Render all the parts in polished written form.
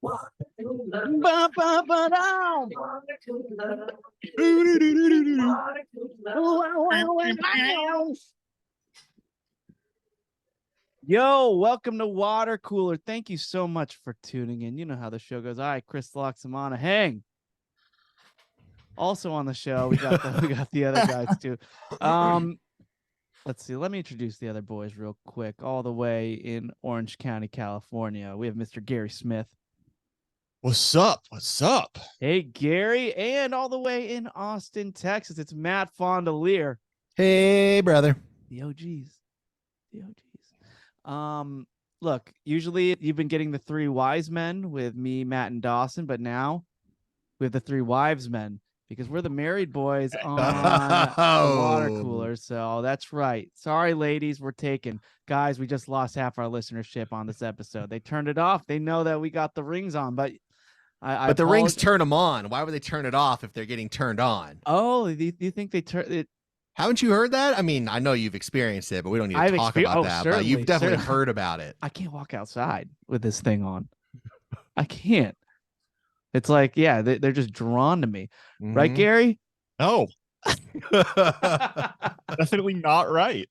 Yo, welcome to Water Cooler. Thank you so much for tuning in. You know how the show goes. All right, Chris Loxamana, hang. Also on the show, we got the other guys too. Let's see. Let me introduce the other boys real quick. All the way in Orange County, California, we have Mr. Gary Smith. What's up? What's up? Hey, Gary. And all the way in Austin, Texas, it's Matt Fondelier. Hey, brother. The OGs. Look, usually you've been getting the three wise men with me, Matt, and Dawson, but now we have the three wives men because we're the married boys on the Water Cooler. So that's right. Sorry, ladies, we're taken. Guys, we just lost half our listenership on this episode. They turned it off. They know that we got the rings on, but but the rings turn them on. Why would they turn it off if they're getting turned on? Oh, do you think they turn it? Haven't you heard that? I mean, I know you've experienced it, but we don't need to talk about that. But you've definitely heard about it. I can't walk outside with this thing on. I can't. It's like, yeah, they're just drawn to me. Mm-hmm. Right, Gary? No. Definitely not right.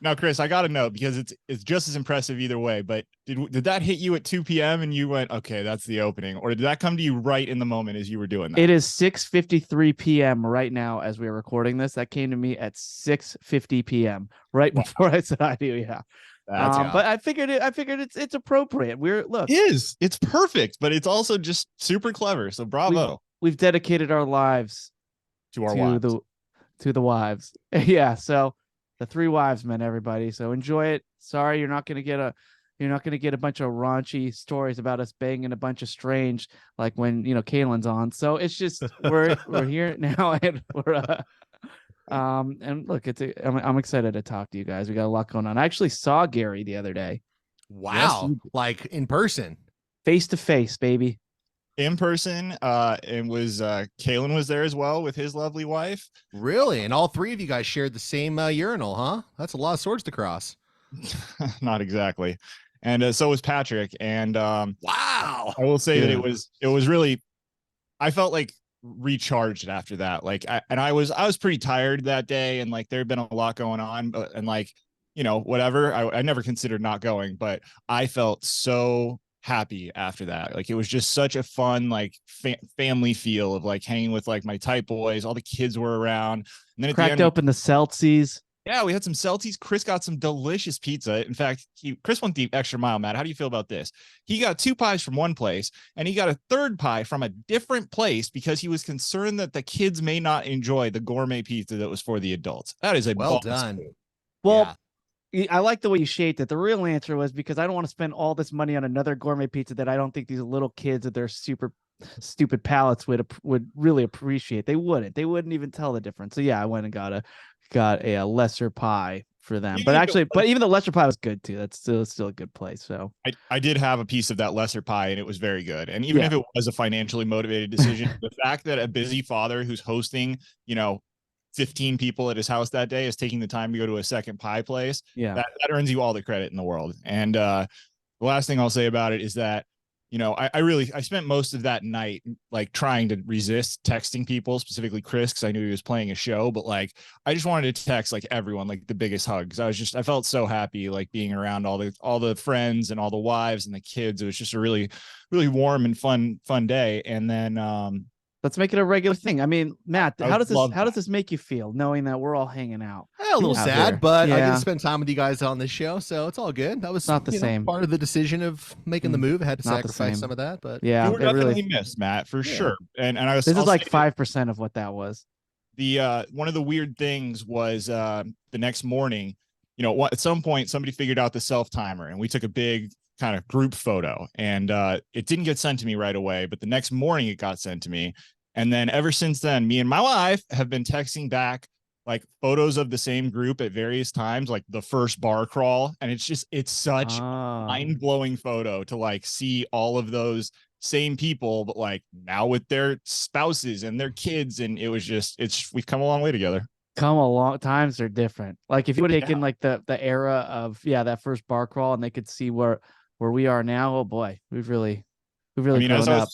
Now, Chris, I got to know because it's just as impressive either way. But did that hit you at 2 p.m. and you went, okay, that's the opening? Or did that come to you right in the moment as you were doing that? It is 6:53 p.m. right now as we are recording this. That came to me at 6:50 p.m. right before I said I do. Yeah. But I figured it's appropriate. It's perfect, but it's also just super clever. So bravo. We've dedicated our lives to wives. To the wives. Yeah. So the three wives men, everybody. So enjoy it. Sorry, you're not gonna get a bunch of raunchy stories about us banging a bunch of strange, like when Kaylin's on. So it's just we're here now, and we're and look, I'm excited to talk to you guys. We got a lot going on. I actually saw Gary the other day. Wow. Yes, like in person. Face to face, baby. In person, and Kaylin was there as well with his lovely wife. Really? And all three of you guys shared the same urinal, huh? That's a lot of swords to cross. Not exactly. And so was Patrick. And wow, I will say that it was really, I felt like recharged after that. Like, I was pretty tired that day, and like there'd been a lot going on, and like, whatever. I never considered not going, but I felt so happy after that. Like it was just such a fun like family feel of like hanging with like my type boys. All the kids were around, and then cracked open the Celsius. Yeah, we had some Celsius. Chris got some delicious pizza. In fact, Chris went the extra mile. Matt, how do you feel about this? He got 2 pies from one place, and he got a third pie from a different place because he was concerned that the kids may not enjoy the gourmet pizza that was for the adults. That is well done. Well. Yeah. I like the way you shaped it. The real answer was because I don't want to spend all this money on another gourmet pizza that I don't think these little kids with their super stupid palates would really appreciate. They wouldn't even tell the difference. So yeah, I went and got a lesser pie for them. But even the lesser pie was good too. That's still a good place. So I did have a piece of that lesser pie, and it was very good. And even if it was a financially motivated decision, the fact that a busy father who's hosting, 15 people at his house that day is taking the time to go to a second pie place. Yeah, that earns you all the credit in the world. And the last thing I'll say about it is that, I spent most of that night like trying to resist texting people, specifically Chris, because I knew he was playing a show. But like, I just wanted to text like everyone, like the biggest hugs. I felt so happy, like being around all the friends and all the wives and the kids. It was just a really, really warm and fun day. And then let's make it a regular thing. I mean, Matt, how does this make you feel knowing that we're all hanging out? A little sad, but I get to spend time with you guys on this show, so it's all good. That was not the same. Part of the decision of making the move. I had to sacrifice some of that, but yeah, you were definitely missed, Matt, for sure. And this is like 5% of what that was. The one of the weird things was the next morning, at some point somebody figured out the self timer, and we took a big kind of group photo, and it didn't get sent to me right away, but the next morning it got sent to me. And then ever since then, me and my wife have been texting back like photos of the same group at various times, like the first bar crawl. And it's such a mind-blowing photo to like see all of those same people, but like now with their spouses and their kids. And it was we've come a long way together. Times are different. Like if you would have taken like the era of that first bar crawl, and they could see where we are now, oh boy, we've We've really grown up.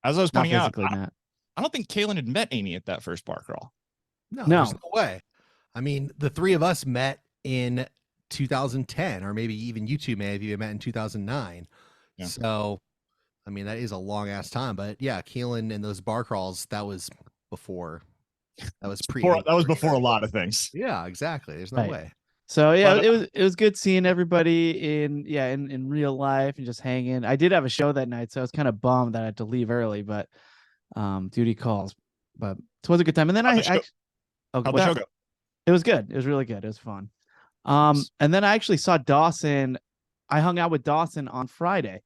As I was pointing out, Matt. I don't think Kaylin had met Amy at that first bar crawl. No, there's no way. I mean, the three of us met in 2010, or maybe even you two may have even met in 2009. Yeah. So, I mean, that is a long ass time. But yeah, Keelan and those bar crawls, that was before. That was before a lot of things. Yeah, exactly. There's no way. So yeah, it was good seeing everybody in real life and just hanging. I did have a show that night, so I was kind of bummed that I had to leave early, but duty calls. But it was a good time. And then how'd the show go? It was good. It was really good. It was fun. Nice. And then I actually saw Dawson. I hung out with Dawson on Friday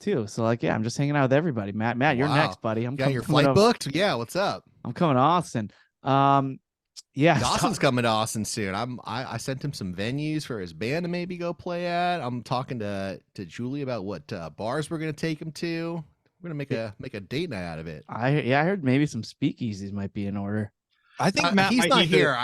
too. So like, yeah, I'm just hanging out with everybody. Matt, you're next, buddy. I'm got your flight booked. Yeah, what's up? I'm coming to Austin. Yeah, Dawson's coming to Austin soon. I sent him some venues for his band to maybe go play at. I'm talking to Julie about what bars we're gonna take him to. We're gonna make a date night out of it. I heard maybe some speakeasies might be in order. I think Matt he's not here.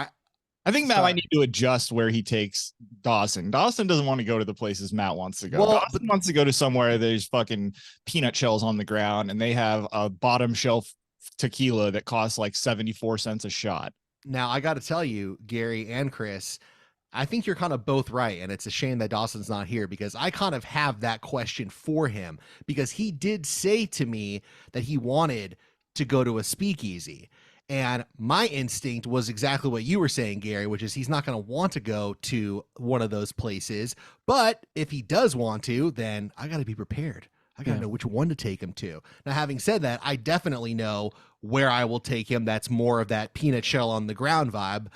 I think Matt might need to adjust where he takes Dawson. Dawson doesn't want to go to the places Matt wants to go. Well, Dawson wants to go to somewhere there's fucking peanut shells on the ground and they have a bottom shelf tequila that costs like 74 cents a shot. Now, I got to tell you, Gary and Chris, I think you're kind of both right. And it's a shame that Dawson's not here because I kind of have that question for him because he did say to me that he wanted to go to a speakeasy. And my instinct was exactly what you were saying, Gary, which is he's not going to want to go to one of those places. But if he does want to, then I got to be prepared. I got to know which one to take him to. Now, having said that, I definitely know where I will take him. That's more of that peanut shell on the ground vibe.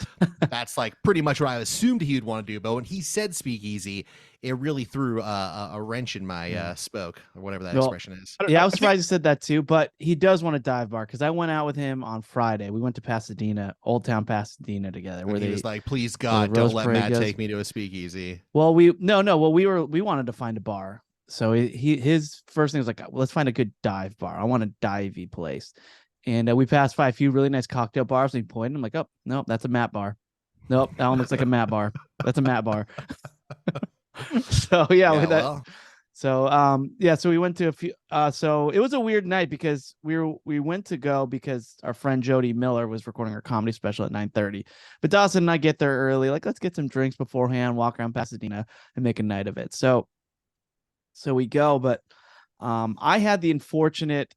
That's like pretty much what I assumed he'd want to do. But when he said speakeasy, it really threw a wrench in my spoke or whatever that expression is. Yeah, I was surprised he said that too. But he does want a dive bar because I went out with him on Friday. We went to Pasadena, Old Town Pasadena together. Where he was like, "Please God, don't let Matt take me to a speakeasy." Well, we wanted to find a bar. So his first thing was like, let's find a good dive bar. I want a divey place. And we passed by a few really nice cocktail bars. And he pointed. I'm like, oh, no, that's a Matt bar. Nope, that one looks like a Matt bar. That's a Matt bar. So so we went to a few. So it was a weird night because we went to go because our friend Jody Miller was recording her comedy special at 9:30. But Dawson and I get there early. Like, let's get some drinks beforehand, walk around Pasadena, and make a night of it. So we go, but I had the unfortunate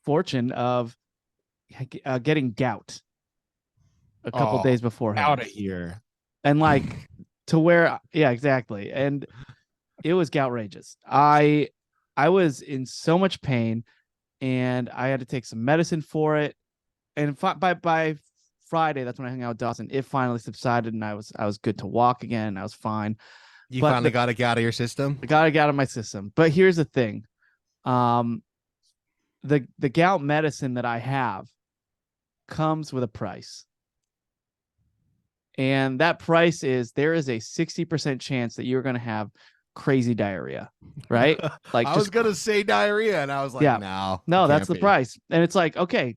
fortune of getting gout a couple days beforehand. Out of here. And like to where, yeah, exactly. And it was outrageous. I was in so much pain and I had to take some medicine for it. And by Friday, that's when I hung out with Dawson. It finally subsided and I was good to walk again. I was fine. You finally got it out of your system? I got it out of my system. But here's the thing. The gout medicine that I have comes with a price. And that price is there is a 60% chance that you're going to have crazy diarrhea, right? Like I was going to say diarrhea and I was like, no, that's the price. And it's like, okay,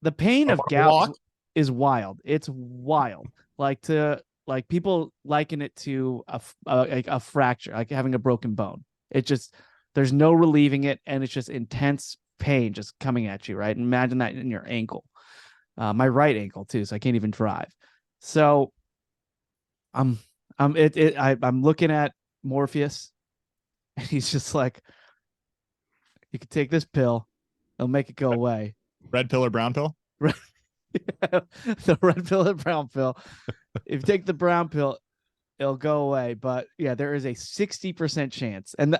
the pain of gout is wild. It's wild. Like people liken it to a fracture, like having a broken bone. It just, there's no relieving it. And it's just intense pain just coming at you. Right. And imagine that in your ankle, my right ankle too. So I can't even drive. So I'm looking at Morpheus and he's just like, you can take this pill. It'll make it go away. Red pill or brown pill? The red pill and brown pill. If you take the brown pill, it'll go away. But yeah, there is a 60% chance. And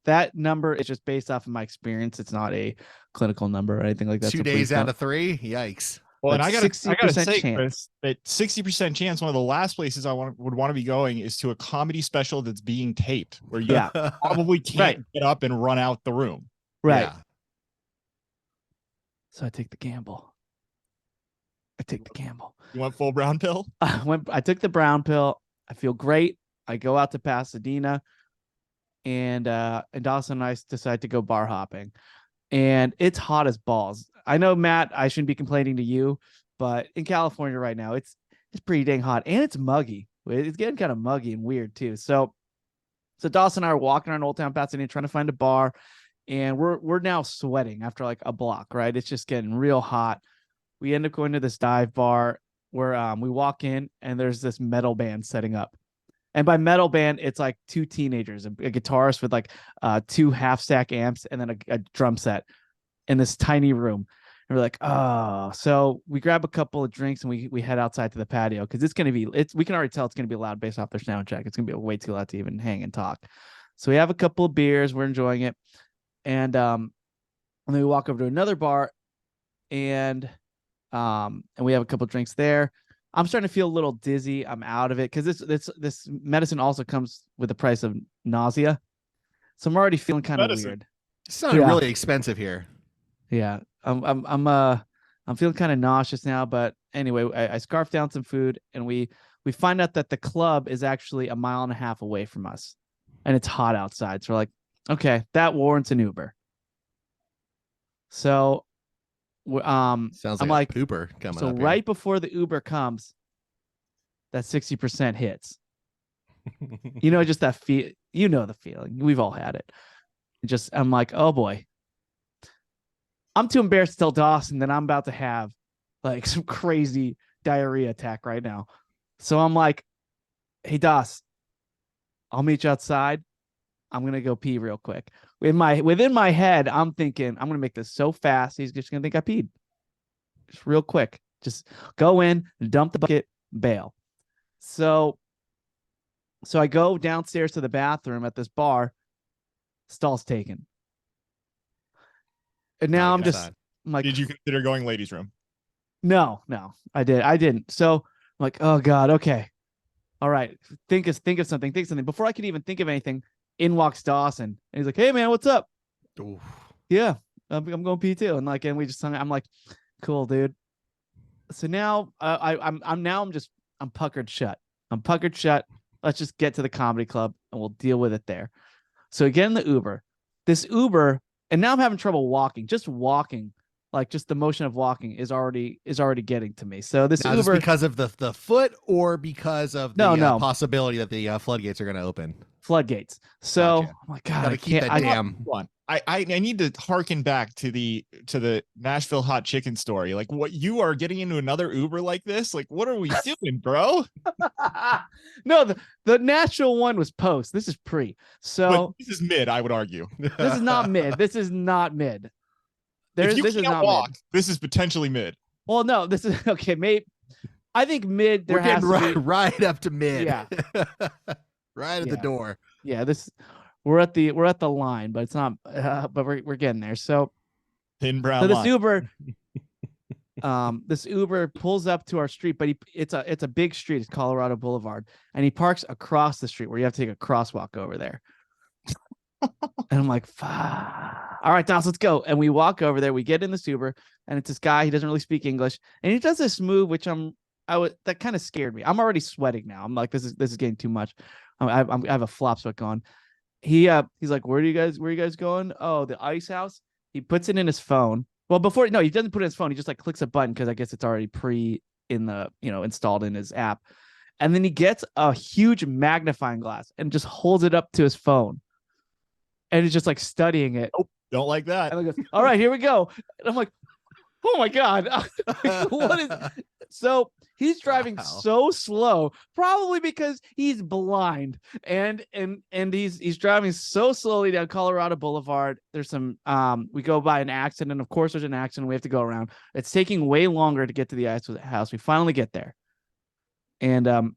that number is just based off of my experience. It's not a clinical number or anything like that. 2 days out of 3. Yikes. Well, and I gotta say, Chris, that 60% chance, one of the last places I would want to be going is to a comedy special that's being taped where you probably can't get up and run out the room. Right. Yeah. So I take the gamble. You want full brown pill? I took the brown pill. I feel great. I go out to Pasadena and Dawson and I decide to go bar hopping. And it's hot as balls. I know, Matt, I shouldn't be complaining to you, but in California right now, it's pretty dang hot and it's muggy. It's getting kind of muggy and weird too. So So Dawson and I are walking around Old Town Pasadena trying to find a bar, and we're now sweating after like a block, right? It's just getting real hot. We end up going to this dive bar where we walk in and there's this metal band setting up. And by metal band, it's like two teenagers, a guitarist with like two half stack amps and then a drum set in this tiny room. And we're like, oh, so we grab a couple of drinks and we head outside to the patio because we can already tell it's gonna be loud based off their sound check. It's gonna be way too loud to even hang and talk. So we have a couple of beers, we're enjoying it, and then we walk over to another bar, and we have a couple of drinks there. I'm starting to feel a little dizzy. I'm out of it because this medicine also comes with the price of nausea, so I'm already feeling kind of weird. It's sounding really expensive here. Yeah, I'm feeling kind of nauseous now. But anyway, I scarf down some food, and we find out that the club is actually 1.5 miles away from us, and it's hot outside. So we're like, okay, that warrants an Uber. So sounds like I'm a like pooper coming so up right before the Uber comes, that 60% hits. You know, just that feel. You know the feeling. We've all had it. Just I'm like, oh boy. I'm too embarrassed to tell Dawson that I'm about to have like some crazy diarrhea attack right now. So I'm like, hey Doss, I'll meet you outside. I'm gonna go pee real quick. Within my head, I'm thinking I'm gonna make this so fast. He's just gonna think I peed. Just real quick. Just go in, dump the bucket, bail. So I go downstairs to the bathroom at this bar. Stall's taken. And now I'm like, did you consider going ladies' room? No, I didn't. So I'm like, oh God, okay. All right. Think of something. Before I could even think of anything, in walks Dawson. And he's like, hey man, what's up? Oof. Yeah, I'm going pee too. And we just hung. I'm like, cool, dude. So now I'm puckered shut. Let's just get to the comedy club and we'll deal with it there. So we get in the Uber. This Uber, and now I'm having trouble walking. Just walking, like just the motion of walking is already getting to me. So this now, Uber, is this because of the foot or because of the possibility that the floodgates are going to open? Floodgates. So gotcha. Oh my God, gotta keep that damn. I need to harken back to the Nashville hot chicken story. Like, what, you are getting into another Uber like this? Like, what are we doing, bro? No, the Nashville one was post. This is pre. So but this is mid, I would argue. This is not mid. This is not mid. If you this can't is not walk, mid. This is potentially mid. Well, no, this is okay. Maybe I think mid. We're getting right up to mid. Yeah, right at the door. Yeah, we're at the line, but it's not. But we're getting there. So Thin brown. So this line. This Uber pulls up to our street, but it's a big street. It's Colorado Boulevard, and he parks across the street where you have to take a crosswalk over there. And I'm like, all right, Dawson, let's go. And we walk over there. We get in this Uber, and it's this guy. He doesn't really speak English, and he does this move, which that kind of scared me. I'm already sweating now. I'm like, this is getting too much. I have a flop sweat going. He's like, where are you guys going? Oh, the ice house. He puts it in his phone. Well, he doesn't put it in his phone. He just like clicks a button because I guess it's already installed in his app. And then he gets a huge magnifying glass and just holds it up to his phone. And he's just like studying it. Oh, don't like that. And he goes, all right, here we go. And I'm like, oh my God. What is so he's driving so slow, probably because he's blind, and he's driving so slowly down Colorado Boulevard. There's some we go by an accident, and of course there's an accident. We have to go around. It's taking way longer to get to the ice house. We finally get there, and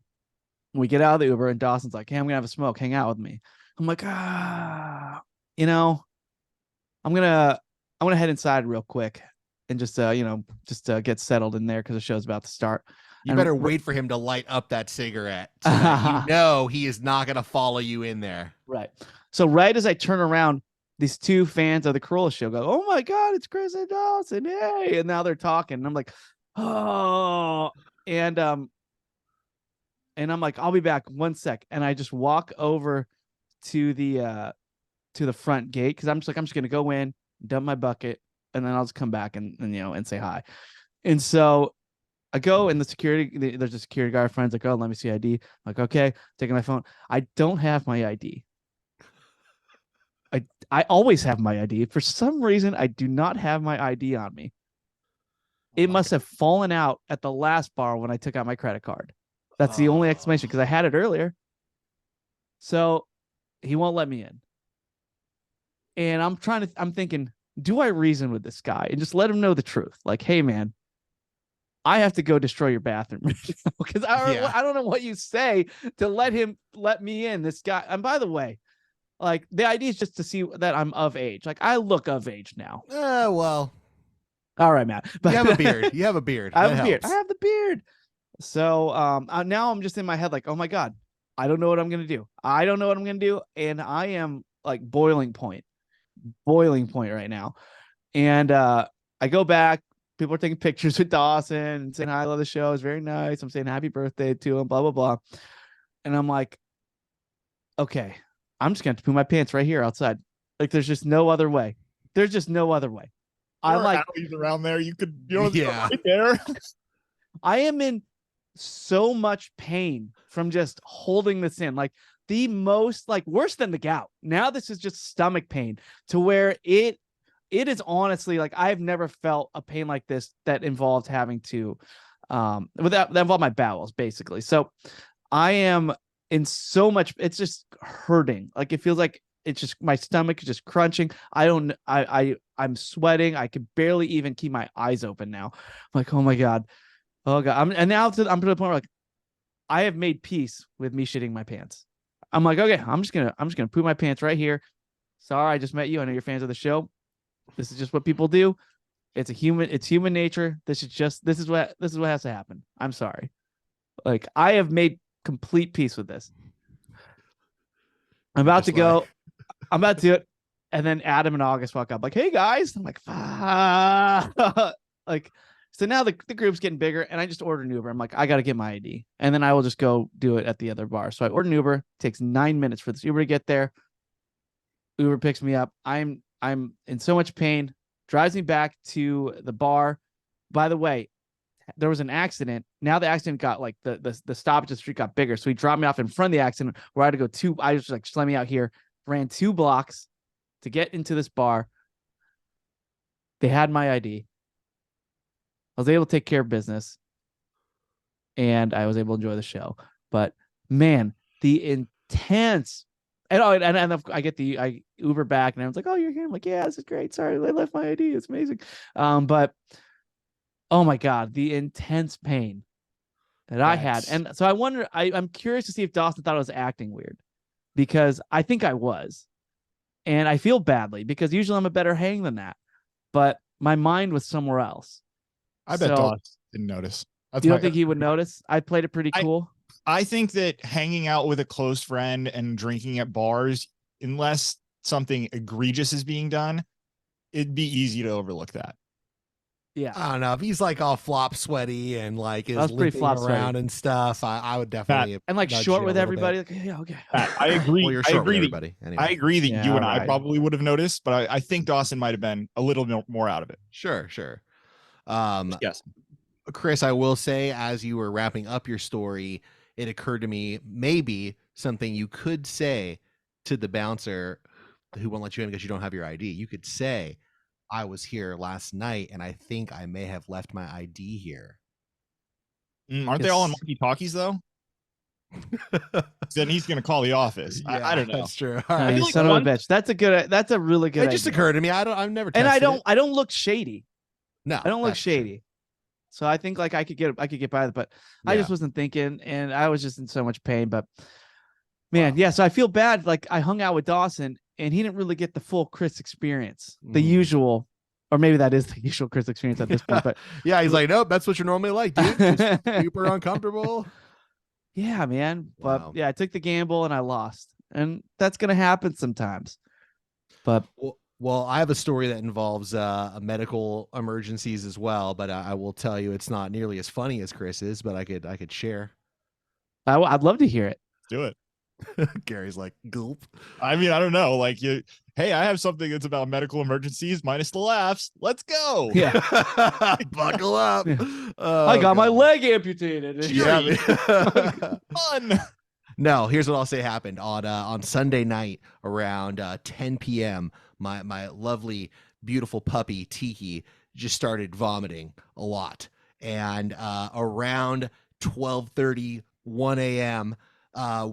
we get out of the Uber, and Dawson's like, hey, I'm gonna have a smoke, hang out with me. I'm like, I'm gonna head inside real quick and just get settled in there because the show's about to start. You better wait for him to light up that cigarette so that he is not going to follow you in there. Right. So right as I turn around, these two fans of the Corolla show go, oh my God, it's Chris and Dawson. Hey. And now they're talking. And I'm like, oh, and I'm like, I'll be back 1 sec. And I just walk over to the front gate. Cause I'm just going to go in, dump my bucket, and then I'll just come back and say hi. And so I go, and there's a security guard friend's like, oh, let me see ID. I'm like, okay, taking my phone. I don't have my ID. I always have my ID. For some reason, I do not have my ID on me. It must have fallen out at the last bar when I took out my credit card. That's the only explanation, because I had it earlier. So he won't let me in. And I'm thinking, do I reason with this guy and just let him know the truth? Like, hey, man, I have to go destroy your bathroom because I don't know what you say to let me in. This guy. And by the way, like, the idea is just to see that I'm of age. Like, I look of age now. Well, all right, Matt. But you have a beard. You have a beard. I have a beard. I have the beard. So now I'm just in my head like, oh my God, I don't know what I'm gonna do. I don't know what I'm gonna do, and I am like boiling point right now. And I go back. People are taking pictures with Dawson and saying, "I love the show. It's very nice." I'm saying happy birthday to him. Blah blah blah. And I'm like, okay, I'm just gonna have to poo my pants right here outside. Like, there's just no other way. There's just no other way. There are alleys around there. You could, right there. I am in so much pain from just holding this in. Like, the most, like, worse than the gout. Now this is just stomach pain, to where it is honestly like, I've never felt a pain like this that involved having to that involved my bowels, basically. So I am in so much, it's just hurting. Like, it feels like it's just, my stomach is just crunching. I'm sweating. I can barely even keep my eyes open now. I'm like, oh my God. Oh God. I'm to the point where, like, I have made peace with me shitting my pants. I'm like, okay, I'm just gonna poop my pants right here. Sorry, I just met you. I know you're fans of the show. This is just what people do. It's human nature. This is what has to happen. I'm sorry. Like, I have made complete peace with this. I'm about to go. I'm about to do it. And then Adam and August walk up like, hey guys. I'm like, like, so now the group's getting bigger, and I just order an Uber. I'm like, I got to get my ID, and then I will just go do it at the other bar. So I order an Uber. It takes 9 minutes for this Uber to get there. Uber picks me up. I'm in so much pain, drives me back to the bar. By the way, there was an accident. Now the accident got, like, the stoppage of the street got bigger. So he dropped me off in front of the accident, where I had to go I was like, just let me out here. Ran 2 blocks to get into this bar. They had my ID. I was able to take care of business, and I was able to enjoy the show. But man, the intense, and I get I Uber back, and I was like, "Oh, you're here." I'm like, "Yeah, this is great. Sorry, I left my ID. It's amazing." But oh my God, the intense pain that I had, and so I wonder. I'm curious to see if Dawson thought I was acting weird, because I think I was, and I feel badly because usually I'm a better hang than that, but my mind was somewhere else. I bet Dawson didn't notice. You don't think he would notice? I played it pretty cool. I think that hanging out with a close friend and drinking at bars, unless something egregious is being done, it'd be easy to overlook that. Yeah, I don't know if he's like all flop sweaty and like is limping around and stuff. I would definitely and like short with everybody. Like, yeah, okay. I agree. Well, you're short with everybody. Anyway. I agree that you and I probably would have noticed, but I think Dawson might have been a little more out of it. Sure. Yes. Chris, I will say, as you were wrapping up your story, it occurred to me maybe something you could say to the bouncer who won't let you in because you don't have your ID. You could say, I was here last night, and I think I may have left my ID here. Aren't they all on walkie-talkies, though? Then he's going to call the office. Yeah, I don't know. That's true. All right, you son of a bitch. That's a really good idea. It just occurred to me. I've never tested and I don't look shady. No, I don't look shady. True. So I think like I could get by it, but I just wasn't thinking, and I was just in so much pain. But man, yeah. So I feel bad. Like, I hung out with Dawson, and he didn't really get the full Chris experience, the usual, or maybe that is the usual Chris experience at this point. But yeah, he's like, nope, that's what you're normally like, dude. Just super uncomfortable. Yeah, man. Wow. But yeah, I took the gamble and I lost, and that's gonna happen sometimes. But well, I have a story that involves medical emergencies as well, but I will tell you it's not nearly as funny as Chris is, but I could share. I'd love to hear it. Do it. Gary's like, gulp. I mean, I don't know. Like, hey, I have something that's about medical emergencies minus the laughs. Let's go. Yeah. Buckle up. Yeah. I got my leg amputated. Yeah. Fun. No, here's what I'll say happened on Sunday night around 10 p.m. my lovely, beautiful puppy Tiki just started vomiting a lot. And around 12:30, 1 a.m.,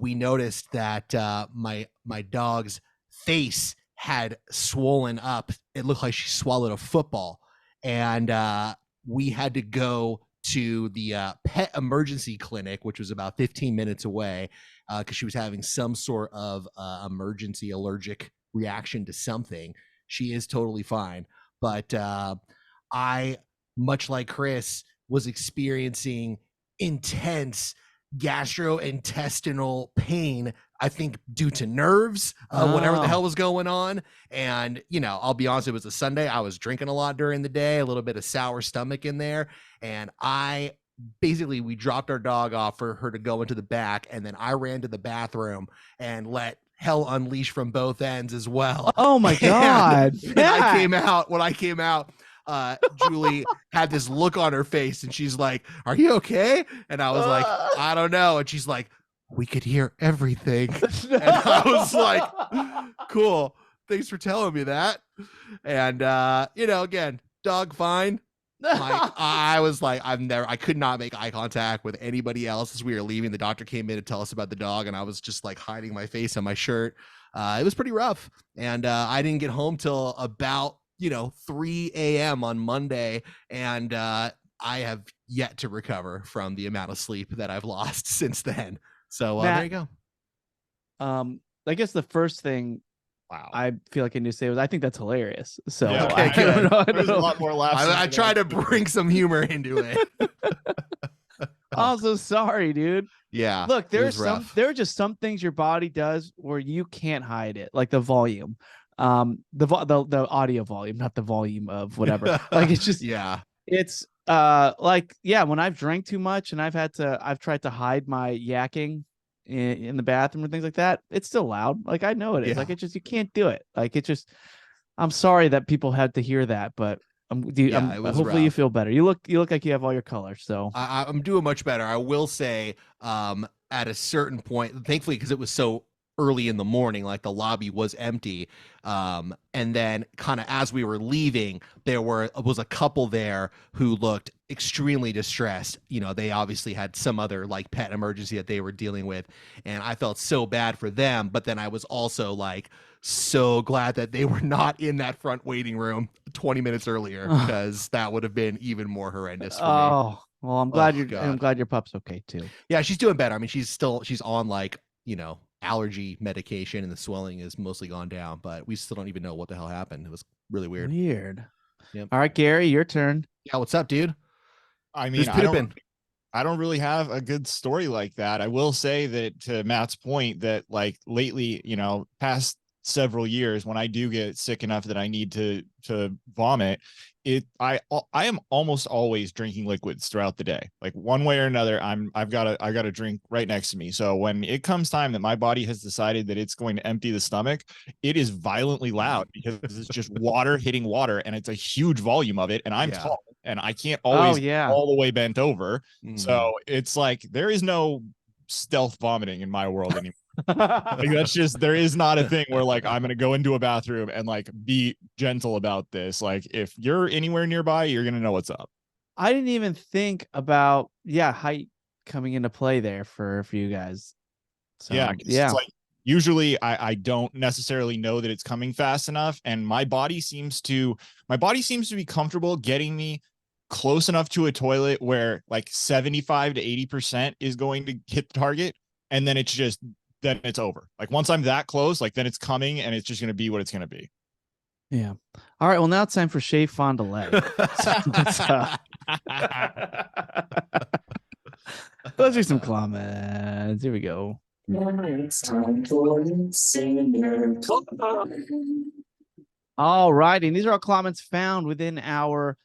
we noticed that my dog's face had swollen up. It looked like she swallowed a football, and we had to go to the pet emergency clinic, which was about 15 minutes away, because she was having some sort of emergency allergic reaction to something. She is totally fine, but I, much like Chris, was experiencing intense gastrointestinal pain, I think due to nerves, whatever the hell was going on. And, you know, I'll be honest, it was a Sunday. I was drinking a lot during the day, a little bit of sour stomach in there. And we dropped our dog off for her to go into the back. And then I ran to the bathroom and let hell unleash from both ends as well. Oh my God. When I came out, Julie had this look on her face and she's like, "Are you okay?" And I was like, "I don't know." And she's like, "We could hear everything." And I was like, "Cool. Thanks for telling me that." And you know, again, dog fine. I was like, I could not make eye contact with anybody else as we were leaving. The doctor came in to tell us about the dog, and I was just like hiding my face on my shirt. It was pretty rough. And I didn't get home till about 3 a.m. on Monday, and I have yet to recover from the amount of sleep that I've lost since then. So Matt, there you go. I guess the first thing I feel like I need to say was I think that's hilarious. So Yeah, okay, there's a lot more laughs. I try to bring some humor into it. I'm so sorry, dude. Yeah. Look, there are just some things your body does where you can't hide it, like the volume. The audio volume, not the volume of whatever. Like it's just it's when I've drank too much and I've tried to hide my yakking in the bathroom and things like that, it's still loud. Like I know it is. Like you can't do it. Like it just, I'm sorry that people had to hear that, but hopefully rough. You feel better. You look like you have all your colors. So I'm doing much better. I will say, at a certain point, thankfully, because it was so early in the morning, like the lobby was empty, and then kind of as we were leaving, there was a couple there who looked extremely distressed. They obviously had some other like pet emergency that they were dealing with, and I felt so bad for them, but then I was also like so glad that they were not in that front waiting room 20 minutes earlier, because that would have been even more horrendous for me. Well, I'm glad I'm glad your pup's okay too. Yeah, she's doing better. I mean, she's on like allergy medication, and the swelling is mostly gone down, but we still don't even know what the hell happened. It was really weird. Yep. All right, Gary, your turn. Yeah, what's up, dude? I mean, I don't really have a good story like that. I will say that, to Matt's point, that like lately, past several years, when I do get sick enough that I need to vomit, I am almost always drinking liquids throughout the day. Like one way or another, I've got a drink right next to me. So when it comes time that my body has decided that it's going to empty the stomach, it is violently loud because it's just water hitting water, and it's a huge volume of it. And I'm tall and I can't always all the way bent over. So it's like there is no stealth vomiting in my world anymore. Like that's just, there is not a thing where like I'm gonna go into a bathroom and like be gentle about this. Like if you're anywhere nearby, you're gonna know what's up. I didn't even think about height coming into play there for you guys. So It's like usually I don't necessarily know that it's coming fast enough, and my body seems to be comfortable getting me close enough to a toilet where like 75 to 80% is going to hit the target, and then it's over. Like once I'm that close, like then it's coming, and it's just going to be what it's going to be. Yeah. All right. Well, now it's time for Shea Fond du Lac. Let's do some comments. Here we go. It's time for all right. And these are all comments found within our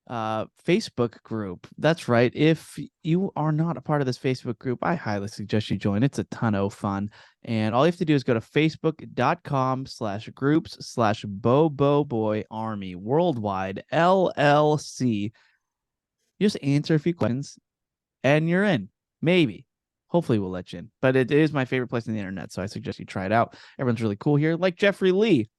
Facebook group. That's right. If you are not a part of this Facebook group, I highly suggest you join. It's a ton of fun. And all you have to do is go to facebook.com/groups/Bobo Army Worldwide LLC. You just answer a few questions and you're in. Maybe. Hopefully we'll let you in. But it is my favorite place on the internet, so I suggest you try it out. Everyone's really cool here. Like Jeffrey Lee.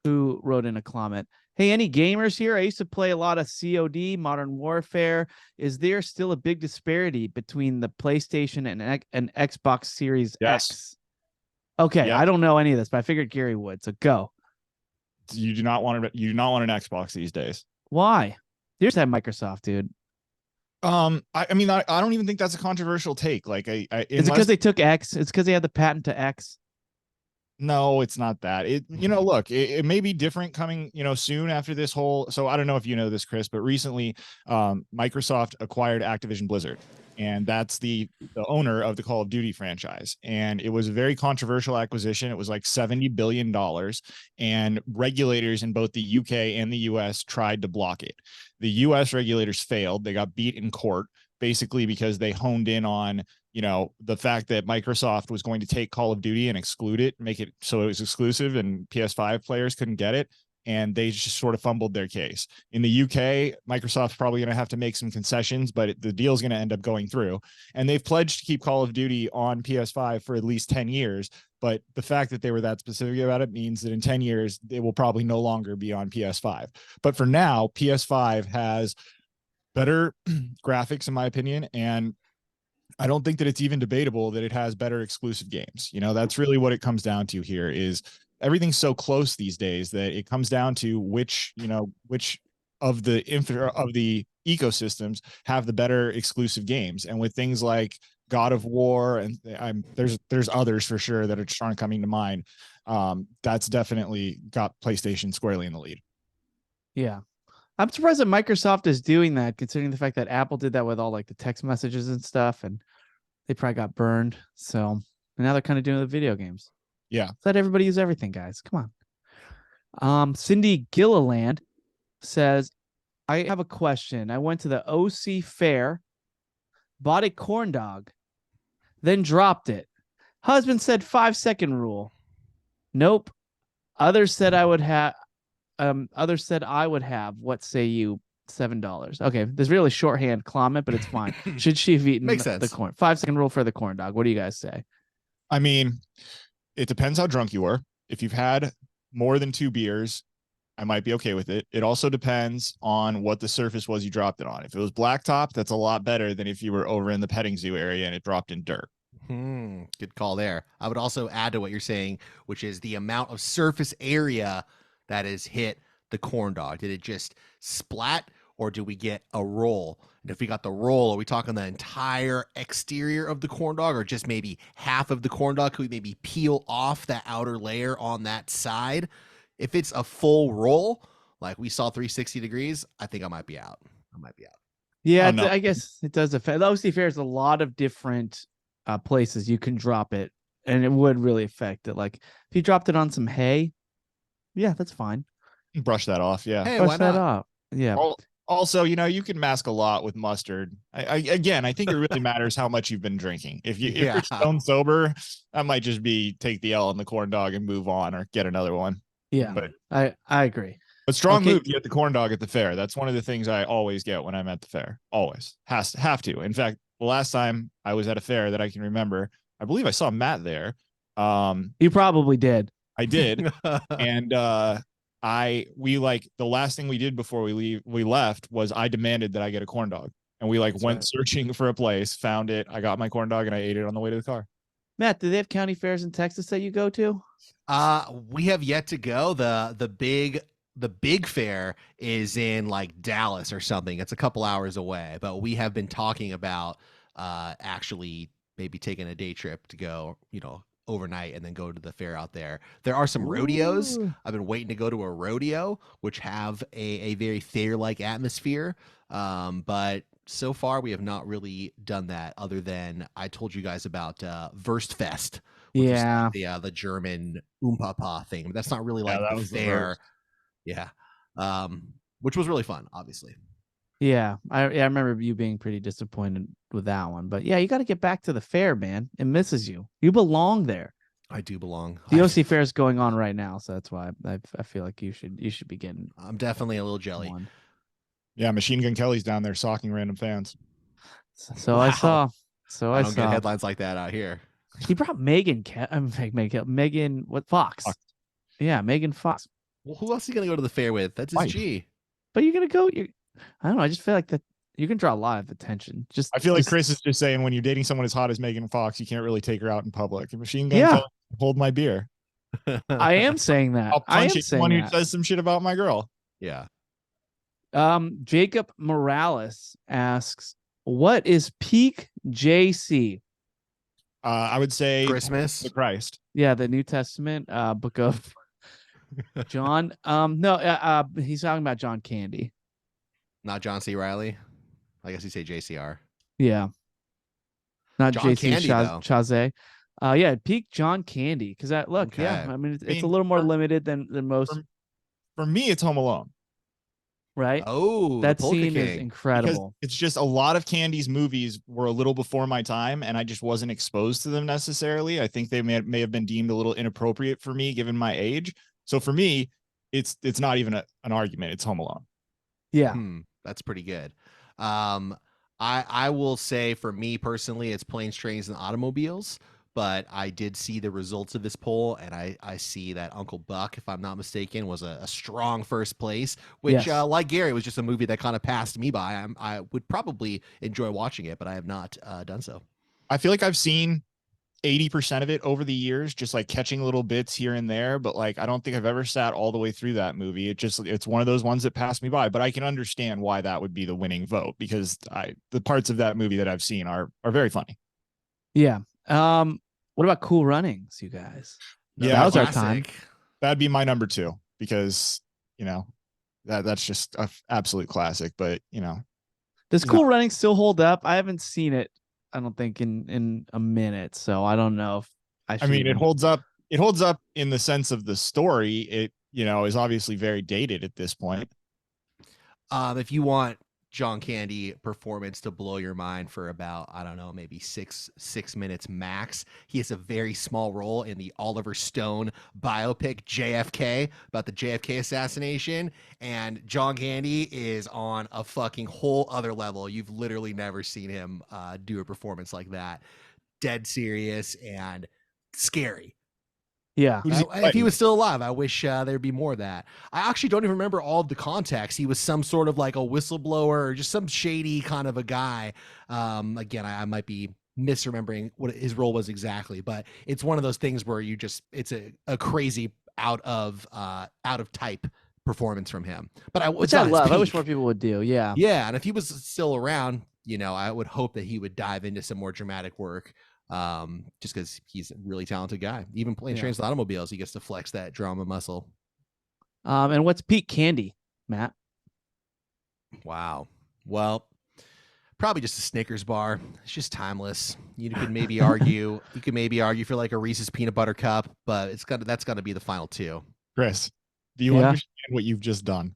who wrote in a comment. Hey, any gamers here? I used to play a lot of COD, Modern Warfare. Is there still a big disparity between the PlayStation and Xbox Series Yes. X? Okay, Yep. I don't know any of this, but I figured Gary would. So go. You do not want an Xbox these days. Why? You just have Microsoft, dude. I mean, I don't even think that's a controversial take. Like, Is it because they took X? It's because they had the patent to X. No, it's not that. Look, it may be different coming, soon after this whole. So I don't know if you know this, Chris, but recently, Microsoft acquired Activision Blizzard, and that's the owner of the Call of Duty franchise. And it was a very controversial acquisition. It was like $70 billion, and regulators in both the UK and the US tried to block it. The US regulators failed. They got beat in court, basically because they honed in on the fact that Microsoft was going to take Call of Duty and exclude it, make it so it was exclusive and PS5 players couldn't get it. And they just sort of fumbled their case. In the UK, Microsoft's probably going to have to make some concessions, but the deal is going to end up going through. And they've pledged to keep Call of Duty on PS5 for at least 10 years. But the fact that they were that specific about it means that in 10 years, it will probably no longer be on PS5. But for now, PS5 has better graphics, in my opinion, and I don't think that it's even debatable that it has better exclusive games. That's really what it comes down to here. Is everything's so close these days that it comes down to which of the ecosystems have the better exclusive games. And with things like God of War, and there's others for sure that are trying coming to mind. That's definitely got PlayStation squarely in the lead. Yeah. I'm surprised that Microsoft is doing that, considering the fact that Apple did that with all like the text messages and stuff, and they probably got burned. So now they're kind of doing the video games. Yeah. Let everybody use everything, guys. Come on. Cindy Gilliland says, I have a question. I went to the OC fair, bought a corn dog, then dropped it. Husband said 5-second rule. Nope. Others said I would have. Others said I would have. What say you? $7. Okay, there's really shorthand comment, but it's fine. Should she have eaten the corn? 5-second rule for the corn dog. What do you guys say? I mean, it depends how drunk you were. If you've had more than 2 beers, I might be okay with it. It also depends on what the surface was you dropped it on. If it was blacktop, that's a lot better than if you were over in the petting zoo area and it dropped in dirt. Good call there. I would also add to what you're saying, which is the amount of surface area that has hit the corn dog. Did it just splat, or do we get a roll? And if we got the roll, are we talking the entire exterior of the corn dog, or just maybe half of the corn dog? Could we maybe peel off that outer layer on that side? If it's a full roll, like we saw 360 degrees, I think I might be out. Yeah, Oh, no. I guess it does affect. The OC Fair is a lot of different places you can drop it, and it would really affect it. Like if you dropped it on some hay, yeah, that's fine. Brush that off. Yeah. Hey, Brush why that not? off. Yeah. Also, you can mask a lot with mustard. I think it really matters how much you've been drinking. If you're stone sober, that might just be take the L on the corn dog and move on, or get another one. Yeah, but I agree. But strong move to get the corn dog at the fair. That's one of the things I always get when I'm at the fair. Always have to. In fact, the last time I was at a fair that I can remember, I believe I saw Matt there. You probably did. I did, and the last thing we did before we left was I demanded that I get a corn dog, and we went searching for a place, found it. I got my corn dog and I ate it on the way to the car. Matt, do they have county fairs in Texas that you go to? We have yet to go. The big fair is in Dallas or something. It's a couple hours away, but we have been talking about actually maybe taking a day trip to go, overnight and then go to the fair out there. There are some rodeos. I've been waiting to go to a rodeo, which have a very fair-like atmosphere. But so far we have not really done that, other than I told you guys about Wurstfest, which is the German Umpapa thing. But that's not really the fair. Yeah. Which was really fun, obviously. Yeah, I remember you being pretty disappointed with that one. But yeah, you got to get back to the fair, man. It misses you. You belong there. I do belong. The OC fair is going on right now, so that's why I feel like you should be getting. I'm definitely a little jelly. One. Yeah, Machine Gun Kelly's down there socking random fans. So wow. I don't get headlines like that out here. He brought Megan. Megan what? Fox. Yeah, Megan Fox. Well, who else are you gonna go to the fair with? That's his Wife. G. But you're gonna go. I don't know. I just feel like that you can draw a lot of attention. I feel like just- Chris is just saying when you're dating someone as hot as Megan Fox, you can't really take her out in public. Machine Gun Yeah. Kelly, hold my beer. I am saying that. I'll I am punch saying anyone who that. says some shit about my girl. Yeah. Jacob Morales asks, "What is peak JC?" I would say Christmas. the Christ. Yeah, the New Testament, book of John. No, he's talking about John Candy. Not John C. Riley. I guess you say JCR. Yeah, not John JC Candy, though. Chazé. Yeah, peak John Candy because that look. Okay. Yeah, I mean it's a little more limited than most. For me, it's Home Alone. Right. Oh, That the Polka scene is King. incredible. Because it's just a lot of Candy's movies were a little before my time, and I just wasn't exposed to them necessarily. I think they may have been deemed a little inappropriate for me given my age. So for me, it's not even an argument. It's Home Alone. Yeah. That's pretty good. I will say for me personally, it's Planes, Trains, and Automobiles. But I did see the results of this poll, and I see that Uncle Buck, if I'm not mistaken, was a strong first place, which, Yes. like Gary, was just a movie that kind of passed me by. I would probably enjoy watching it, but I have not done so. I feel like I've seen 80% of it over the years, just like catching little bits here and there. But like, I don't think I've ever sat all the way through that movie. It's one of those ones that passed me by, but I can understand why that would be the winning vote because the parts of that movie that I've seen are very funny. Yeah. What about Cool Runnings, you guys? Yeah, that was our Classic. time. That'd be my number 2 because, that's just an absolute classic, but Does Cool Runnings still hold up? I haven't seen it, I don't think, in a minute, so I don't know if I mean, it holds up. It holds up in the sense of the story. It, is obviously very dated at this point. If you want John Candy performance to blow your mind for about, I don't know, maybe six minutes max, he has a very small role in the Oliver Stone biopic JFK about the JFK assassination, and John Candy is on a fucking whole other level. You've literally never seen him do a performance like that. Dead serious and scary. Yeah. If he was still alive, I wish there'd be more of that. I actually don't even remember all of the context. He was some sort of like a whistleblower or just some shady kind of a guy. Again, I might be misremembering what his role was exactly, but it's one of those things where it's a crazy out of type performance from him. But which I love. I wish more people would do. Yeah. Yeah, and if he was still around, I would hope that he would dive into some more dramatic work. Just because he's a really talented guy. Even playing Trains and Automobiles, he gets to flex that drama muscle. And what's peak Candy, Matt? Wow. Well, probably just a Snickers bar. It's just timeless. You could maybe argue. For like a Reese's peanut butter cup, but that's got to be the final 2. Chris, do you understand what you've just done?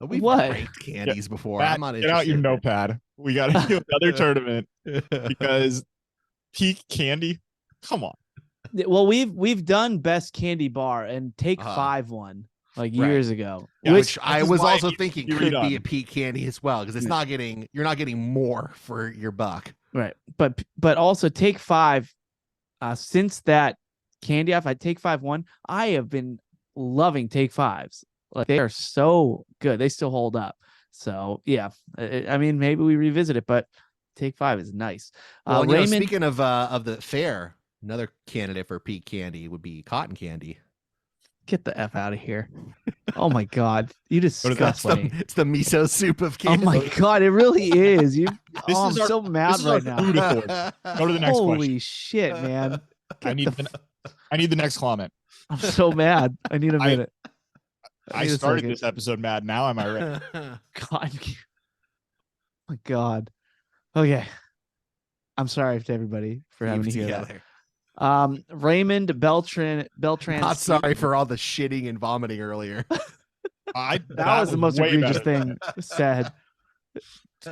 We've ranked candies before. Matt, I'm not get interested. out your notepad. We got to do another tournament because peak candy. Come on. Well, we've done best candy bar and Take 5 one like years ago, yeah, which I was also thinking could be a peak candy as well because you're not getting more for your buck. Right, but also Take 5. Since that candy off, I Take 5 one. I have been loving Take 5s. Like they are so good. They still hold up. So yeah, I mean maybe we revisit it, but Take 5 is nice. Well, Raymond, speaking of the fair, another candidate for peak candy would be cotton candy. Get the F out of here. Oh my God. You disgust me. It's the miso soup of candy. Oh my God. It really is. I'm is so mad right now. Go to the next Holy question. shit, man. I need the next comment. I'm so mad. I need a minute. I started this episode mad. Now am I ready? God. Oh my God. Okay. I'm sorry to everybody for having to hear that. Raymond Beltran. Not sorry for all the shitting and vomiting earlier. That was the most egregious thing said.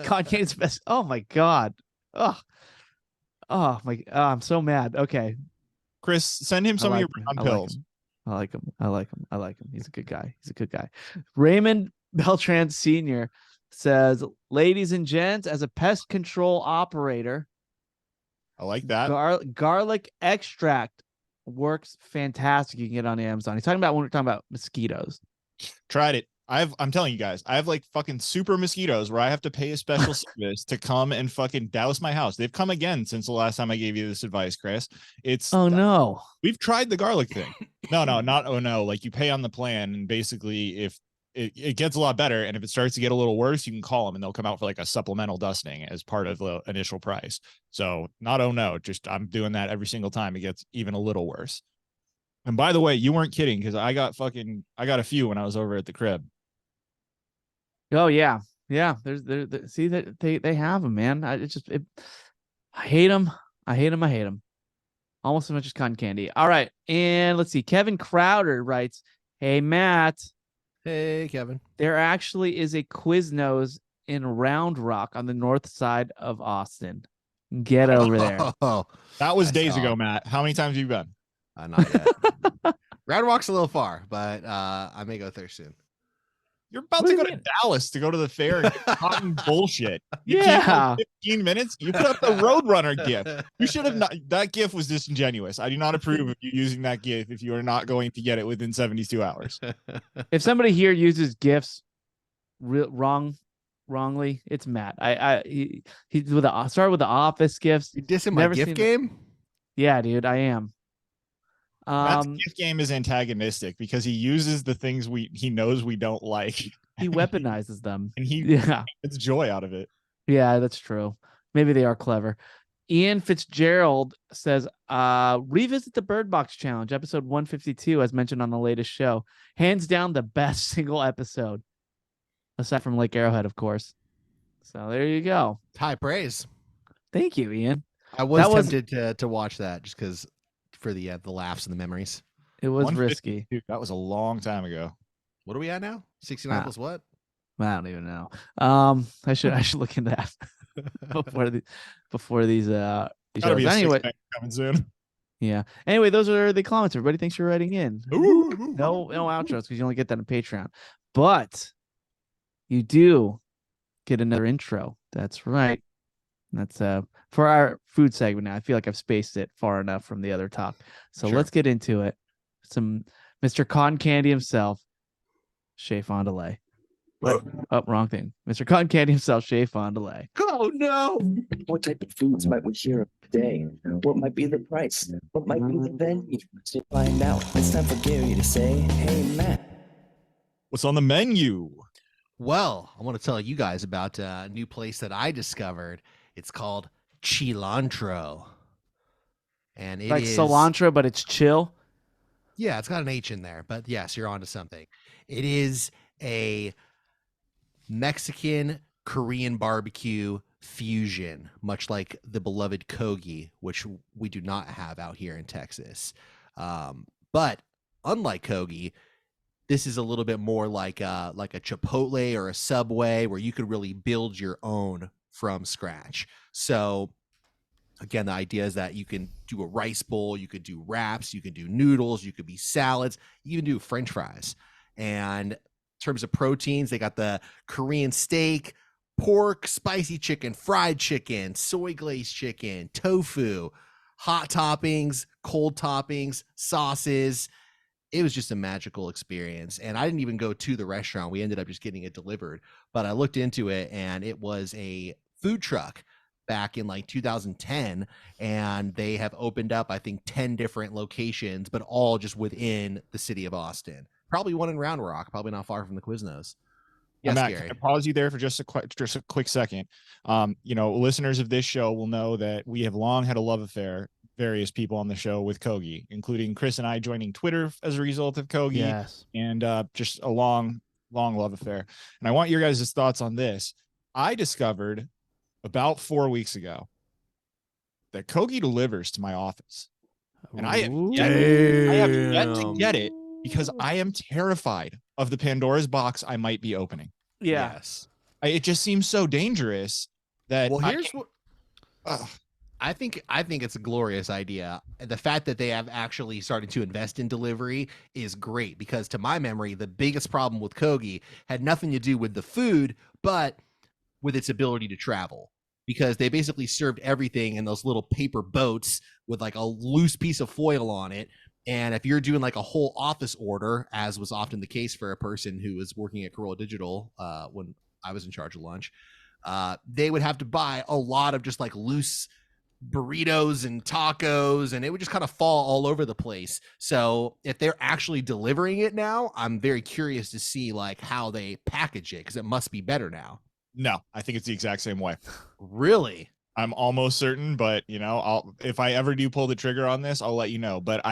God, Kane's best. Oh my God. Oh my. I'm so mad. Okay. Chris, send him some of your brown pills. I like him. He's a good guy. Raymond Beltran Sr. says, ladies and gents, as a pest control operator, I like that. Garlic extract works fantastic. You can get it on Amazon. He's talking about when we're talking about mosquitoes. Tried it. I'm telling you guys, I have like fucking super mosquitoes where I have to pay a special service to come and fucking douse my house. They've come again since the last time I gave you this advice, Chris. Oh no. We've tried the garlic thing. No, not oh no. Like you pay on the plan, and basically if it gets a lot better, and if it starts to get a little worse, you can call them and they'll come out for like a supplemental dusting as part of the initial price. So not oh no, just I'm doing that every single time it gets even a little worse. And by the way, you weren't kidding, because I got a few when I was over at the crib. Oh yeah. Yeah. See that they have them, man. I hate them. I hate them. Almost as much as cotton candy. All right. And let's see. Kevin Crowder writes, "Hey, Matt. Hey, Kevin. There actually is a Quiznos in Round Rock on the north side of Austin. Get over there." Oh, that was days ago, Matt. How many times have you been? Not yet. Round Rock's a little far, but I may go there soon. You're about to go to Dallas to go to the fair and get cotton bullshit. You yeah. 15 minutes. You put up the Roadrunner GIF. You should have not. That GIF was disingenuous. I do not approve of you using that GIF if you are not going to get it within 72 hours. If somebody here uses GIFs wrongly, it's Matt. He started with the Office GIFs. You dissing my GIF game? Yeah, dude, I am. Matt's GIF game is antagonistic because he uses the things he knows we don't like. He weaponizes them, and he gets joy out of it. Yeah, that's true. Maybe they are clever. Ian Fitzgerald says, revisit the Bird Box Challenge, episode 152, as mentioned on the latest show. Hands down the best single episode, aside from Lake Arrowhead, of course. So there you go. High praise. Thank you, Ian. I was tempted to watch that just because for the laughs and the memories. It was risky. Dude, that was a long time ago. What are we at now? 69 plus what? I don't even know. I should look into that before these shows. Anyway, coming soon. Yeah. Anyway, those are the comments. Everybody, thanks for writing in. No outros because you only get that on Patreon, but you do get another intro. That's right. That's for our food segment now. I feel like I've spaced it far enough from the other talk. So let's get into it. Some Mr. Cotton Candy himself, Shea Fondue. Oh, wrong thing. Mr. Cotton Candy himself, Shea Fondue. Oh no! What type of foods might we share up today? What might be the price? What might be the venue? To find out, it's time for Gary to say, "Hey Matt, what's on the menu?" Well, I want to tell you guys about a new place that I discovered. It's called Cilantro. And it is cilantro, but it's chill. Yeah, it's got an H in there, but yes, you're onto something. It is a Mexican Korean barbecue fusion, much like the beloved Kogi, which we do not have out here in Texas. But unlike Kogi, this is a little bit more like a Chipotle or a Subway where you could really build your own from scratch. So again, the idea is that you can do a rice bowl, you could do wraps, you could do noodles, you could be salads, you can do French fries. And in terms of proteins, they got the Korean steak, pork, spicy chicken, fried chicken, soy glazed chicken, tofu, hot toppings, cold toppings, sauces. It was just a magical experience. And I didn't even go to the restaurant. We ended up just getting it delivered. But I looked into it, and it was a food truck back in like 2010. And they have opened up, I think, 10 different locations, but all just within the city of Austin. Probably one in Round Rock, probably not far from the Quiznos. Yes, Matt, Gary. can I pause you there for just a quick second? Listeners of this show will know that we have long had a love affair, various people on the show, with Kogi, including Chris and I joining Twitter as a result of Kogi. Yes. And just a long love affair. And I want your guys' thoughts on this. I discovered about 4 weeks ago that Kogi delivers to my office. And I have yet to get it because I am terrified of the Pandora's box I might be opening. Yeah. Yes. It just seems so dangerous that I think it's a glorious idea. The fact that they have actually started to invest in delivery is great, because to my memory, the biggest problem with Kogi had nothing to do with the food, but with its ability to travel, because they basically served everything in those little paper boats with like a loose piece of foil on it. And if you're doing like a whole office order, as was often the case for a person who was working at Corolla Digital when I was in charge of lunch, they would have to buy a lot of just like loose burritos and tacos, and it would just kind of fall all over the place. So if they're actually delivering it now, I'm very curious to see like how they package it, because it must be better now. No, I think it's the exact same way. Really? I'm almost certain, but you know, if I ever do pull the trigger on this, I'll let you know. But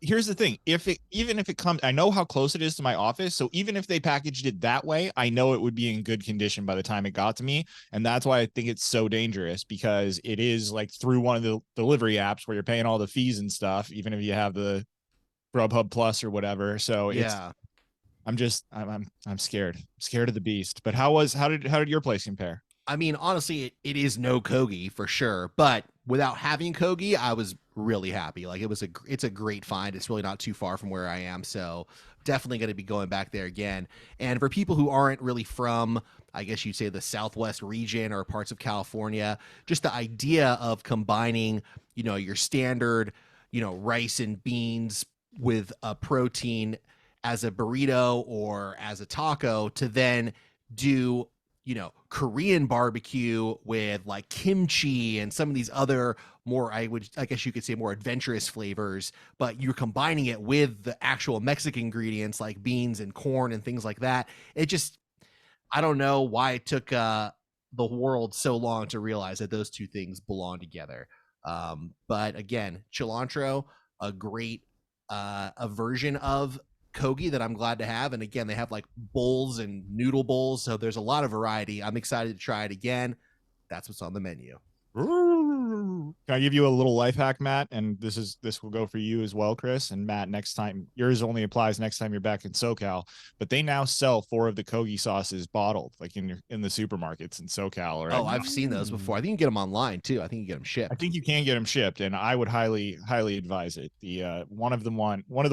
here's the thing. Even if it comes, I know how close it is to my office. So even if they packaged it that way, I know it would be in good condition by the time it got to me. And that's why I think it's so dangerous, because it is like through one of the delivery apps where you're paying all the fees and stuff, even if you have the Grubhub Plus or whatever. So Yeah. I'm scared. I'm scared of the beast. But how did your place compare? I mean, honestly, it is no Kogi for sure, but without having Kogi, I was really happy. Like it's a great find. It's really not too far from where I am, so definitely going to be going back there again. And for people who aren't really from, I guess you'd say, the Southwest region or parts of California, just the idea of combining, you know, your standard, you know, rice and beans with a protein as a burrito or as a taco, to then do, you know, Korean barbecue with like kimchi and some of these other more, I guess you could say, more adventurous flavors, but you're combining it with the actual Mexican ingredients like beans and corn and things like that. It just, I don't know why it took the world so long to realize that those two things belong together. But again, cilantro, a great a version of Kogi that I'm glad to have. And again, they have like bowls and noodle bowls, so there's a lot of variety. I'm excited to try it again. That's what's on the menu. Can I give you a little life hack, Matt? And this will go for you as well, Chris. And Matt, next time, yours only applies next time you're back in SoCal, but they now sell 4 of the Kogi sauces bottled, like in the supermarkets in SoCal. Right? Oh, I've seen those before. I think you can get them online too. I think you get them shipped. I think you can get them shipped, and I would highly advise it. The one of the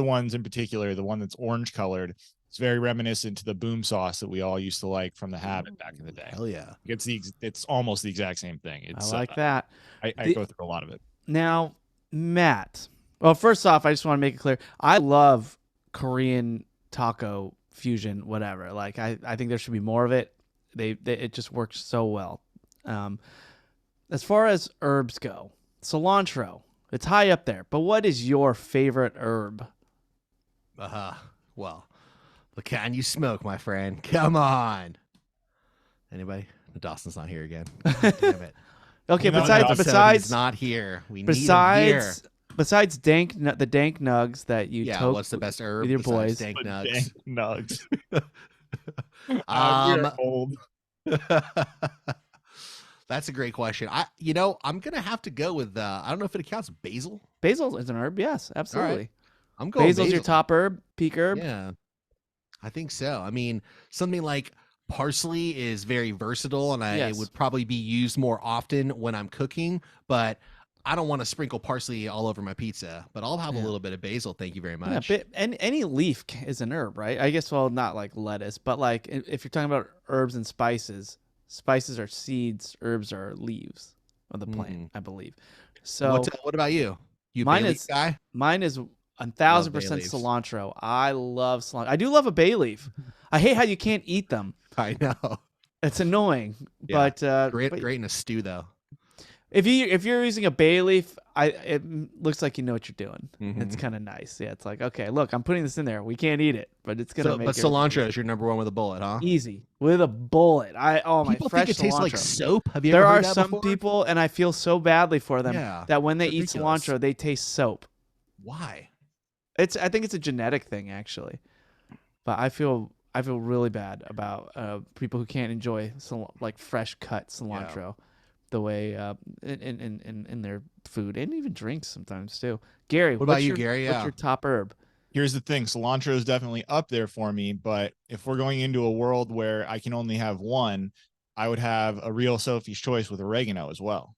ones in particular, the one that's orange colored, it's very reminiscent to the boom sauce that we all used to like from the Habit back in the day. Hell yeah. It's almost the exact same thing. It's I like that. I go through a lot of it. Now, Matt. Well, first off, I just want to make it clear. I love Korean taco fusion, whatever. Like I think there should be more of it. It just works so well. As far as herbs go, cilantro, it's high up there. But what is your favorite herb? Well, the kind you smoke, my friend. Come on. Anybody? Dawson's not here again. God damn it. Okay, No, besides he's not here. We besides need him besides the dank nugs that you here. Yeah, toke what's the best herb with your besides boys? dank But nugs? dang nugs. We're old. That's a great question. I'm gonna have to go with I don't know if it counts basil. Basil is an herb, yes, absolutely. I'm going Basil's your basil. top herb, peak herb. Yeah, I think so. I mean, something like parsley is very versatile, and it would probably be used more often when I'm cooking, but I don't want to sprinkle parsley all over my pizza, but I'll have a little bit of basil. Thank you very much. Yeah, and any leaf is an herb, right? I guess, well, not like lettuce, but like if you're talking about herbs and spices are seeds, herbs are leaves of the plant, I believe. So what about you? You mine bay leaf is guy? Mine is 1,000% leaves. cilantro. I love cilantro. I do love a bay leaf. I hate how you can't eat them. I know. It's annoying, Yeah. but Great in a stew though. if you're using a bay leaf, it looks like you know what you're doing. Mhm. It's kind of nice. Yeah, it's like, okay, look, I'm putting this in there. We can't eat it, but it's gonna make But it cilantro is your number one with a bullet, huh? easy with a bullet. My People fresh think it tastes like cilantro. soap. Have you There ever are heard that some before? people, and I feel so badly for them, Yeah, that when they it's eat ridiculous. cilantro, they taste soap. Why? I think it's a genetic thing, actually. But I feel really bad about people who can't enjoy like fresh cut cilantro the way in their food and even drinks sometimes too. Gary, What about you, Gary? What's Yeah. your top herb? Here's the thing, cilantro is definitely up there for me, but if we're going into a world where I can only have one, I would have a real Sophie's choice with oregano as well.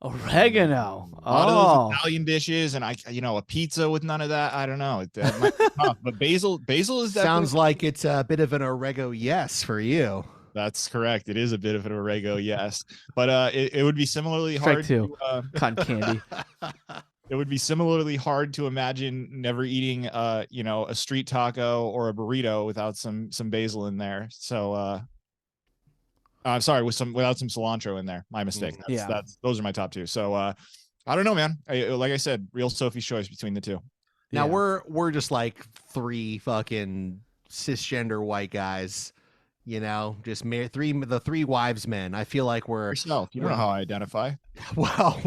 Oregano. A lot of those Italian dishes, and a pizza with none of that. I don't know. That might be tough, but basil is Sounds definitely- like it's a bit of an orego yes for you. That's correct. It is a bit of an orego, yes, but it would be similarly Strike hard two. to Cotton candy. It would be similarly hard to imagine never eating, a street taco or a burrito without some basil in there. So, I'm sorry, without some cilantro in there. My mistake. Those are my top two. So, I don't know, man. Like I said, real Sophie's choice between the two. Now we're just like three fucking cisgender white guys, just the three wives men. I feel like we're yourself. You don't know how I identify. Well,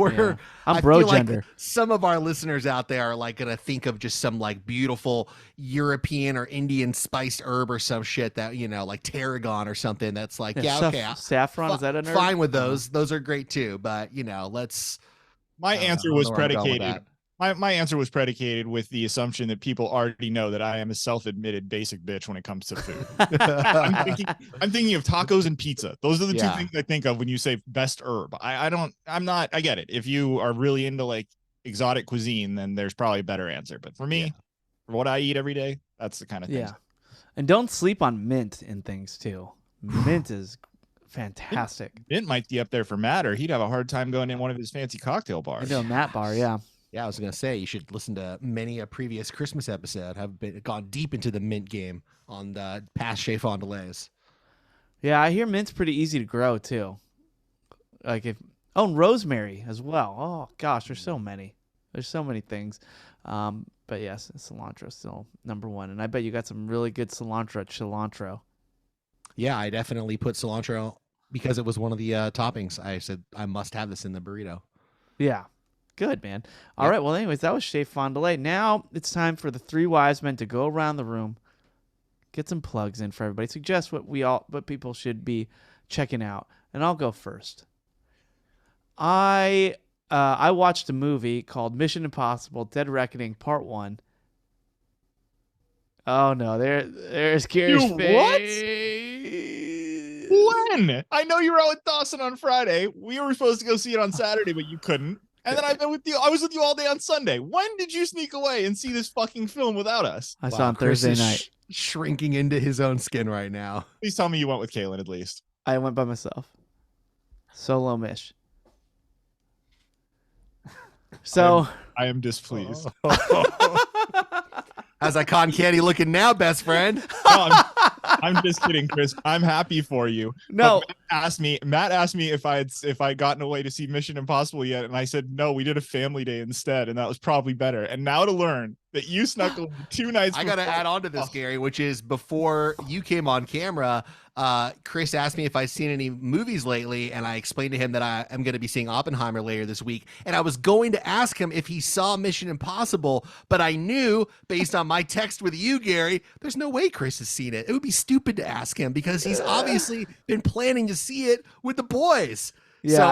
I'm bro gender. Like some of our listeners out there are like gonna think of just some like beautiful European or Indian spiced herb or some shit that like tarragon or something. That's like saffron. Is that a fine with those? Those are great too. But let's. My answer was predicated. My answer was predicated with the assumption that people already know that I am a self-admitted basic bitch when it comes to food. I'm thinking of tacos and pizza. Those are the two things I think of when you say best herb. I get it. If you are really into like exotic cuisine, then there's probably a better answer. But for me, for what I eat every day, that's the kind of thing. Yeah. And don't sleep on mint in things too. Mint is fantastic. Mint might be up there for Matt, or he'd have a hard time going in one of his fancy cocktail bars. I know, Matt bar, yeah. Yeah, I was gonna say you should listen to many a previous Christmas episode. Gone deep into the mint game on the past Chez Fondelays. Yeah, I hear mint's pretty easy to grow too. And rosemary as well. Oh gosh, there's so many. There's so many things. But yes, cilantro is still number one. And I bet you got some really good cilantro. Yeah, I definitely put cilantro because it was one of the toppings. I said I must have this in the burrito. Yeah. Good, man. All right. Well, anyways, that was Chez Fondelays. Now it's time for the three wise men to go around the room, get some plugs in for everybody. Suggest what people should be checking out. And I'll go first. I watched a movie called Mission Impossible: Dead Reckoning Part 1. Oh no, there's Gary's face. When? I know you were out with Dawson on Friday. We were supposed to go see it on Saturday, but you couldn't. And then I've been with you. I was with you all day on Sunday. When did you sneak away and see this fucking film without us? I saw on Thursday night. Shrinking into his own skin right now. Please tell me you went with Kaylin at least. I went by myself. Solo Mish. So I am displeased. How's that cotton candy looking now, best friend? No, I'm just kidding, Chris. I'm happy for you. No, Matt asked me if I'd gotten away to see Mission Impossible yet, and I said no. We did a family day instead, and that was probably better. And now to learn that you snuck 2 nights. I got to add on to this, Gary, which is before you came on camera. Chris asked me if I'd seen any movies lately, and I explained to him that I am going to be seeing Oppenheimer later this week. And I was going to ask him if he saw Mission Impossible, but I knew based on my text with you, Gary, there's no way Chris has seen it. It would be stupid to ask him because he's obviously been planning to see it with the boys. Yeah. So